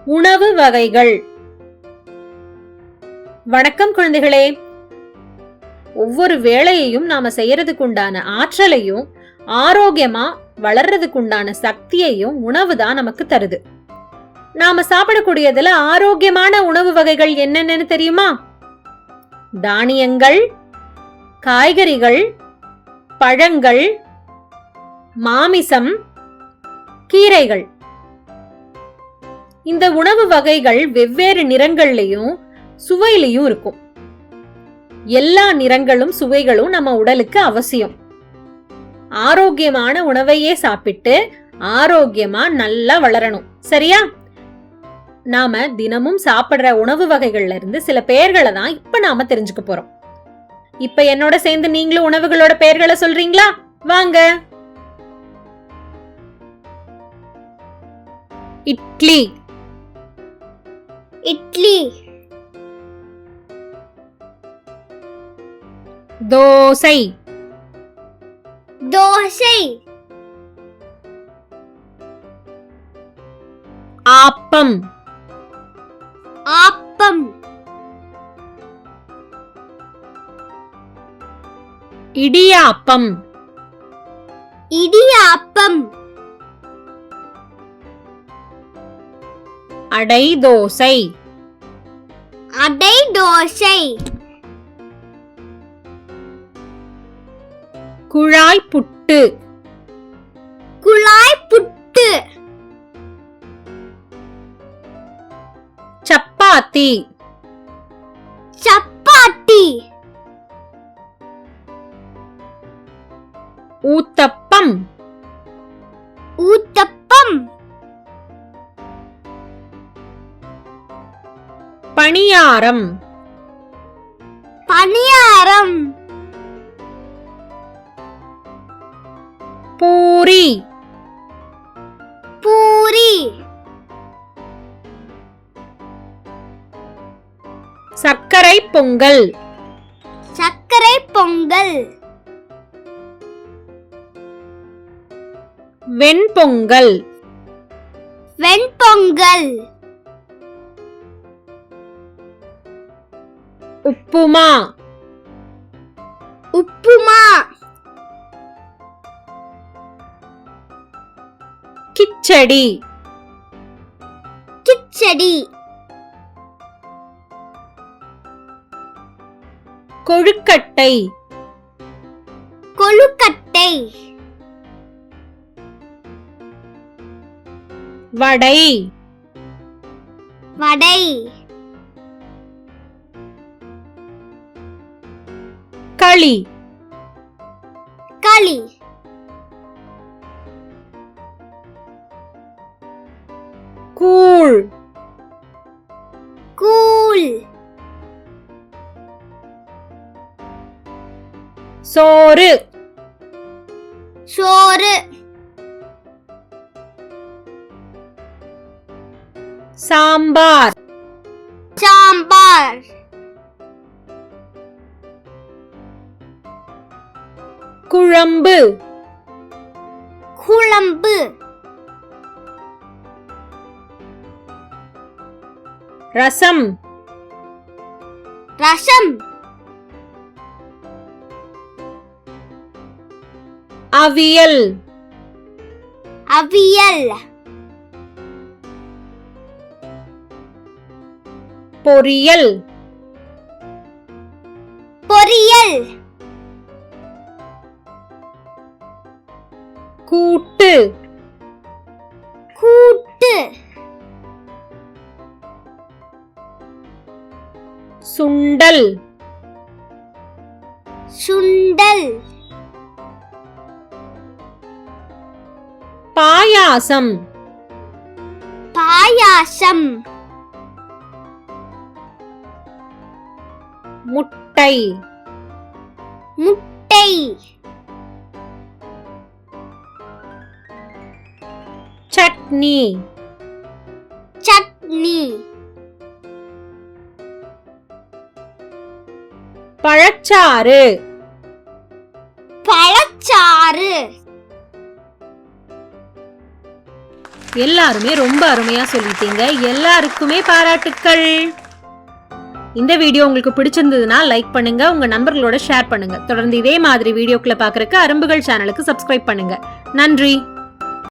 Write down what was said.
உணவு வகைகள். வணக்கம் குழந்தைகளே. ஒவ்வொரு வேளையையும் நாம செய்யறதுக்கு உண்டான ஆற்றலையும் ஆரோக்கியமா வளர்றதுக்கு உண்டான சக்தியையும் உணவு தான் நமக்கு தருது. நாம சாப்பிடக்கூடியதுல ஆரோக்கியமான உணவு வகைகள் என்னென்னு தெரியுமா? தானியங்கள், காய்கறிகள், பழங்கள், மாமிசம், கீரைகள். இந்த உணவு வகைகள் வெவ்வேறு நிறங்கள்லயும் சுவையிலையும் இருக்கும். எல்லா நிறங்களும் சுவைகளும் நம்ம உடலுக்கு அவசியம். ஆரோக்கியமான உணவையே சாப்பிட்டு ஆரோக்கியமா நல்லா வளரணும், சரியா? நாம தினமும் சாப்பிடுற உணவு வகைகள்ல இருந்து சில பெயர்களை தான் இப்ப நாம தெரிஞ்சுக்க போறோம். இப்ப என்னோட சேர்ந்து நீங்களும் உணவுகளோட பெயர்களை சொல்றீங்களா? வாங்க. இட்லி, இட்லி. தோசை, தோசை. ஆப்பம், ஆப்பம். இடியாப்பம், இடியாப்பம். அடை தோசை, அடை தோசை. குழாய் புட்டு, குழாய் புட்டு. சப்பாத்தி, சப்பாத்தி. ஊத்தப்பம், ஊத்தப்பம். பணியாரம், பணியாரம். பூரி, பூரி. சர்க்கரை பொங்கல், சர்க்கரை பொங்கல். வெண்பொங்கல், வெண்பொங்கல். உப்புமா, உப்புமா. கிச்சடி, கிச்சடி. கொழுக்கட்டை, கொழுக்கட்டை. வடை, வடை. களி, களி. கூழ், கூழ். சோறு, சோறு. சாம்பார், சாம்பார். குழம்பு, குழம்பு. ரசம், ரசம். அவியல், அவியல். பொரியல், பொரியல். கூட்டு, கூட்டு. சுண்டல், சுண்டல். பாயாசம், பாயாசம். முட்டை, முட்டை. சட்னி, சட்னி. பழச்சாறு, பழச்சாறு. எல்லாருமே ரொம்ப அருமையா சொல்லிட்டீங்க. எல்லாருக்குமே பாராட்டுக்கள். இந்த வீடியோ உங்களுக்கு பிடிச்சிருந்ததுன்னா லைக் பண்ணுங்க, உங்க நண்பர்களோட ஷேர் பண்ணுங்க. தொடர்ந்து இதே மாதிரி வீடியோக்களை பார்க்கறதுக்கு அரும்புகள் சேனலுக்கு சப்ஸ்கிரைப் பண்ணுங்க. நன்றி.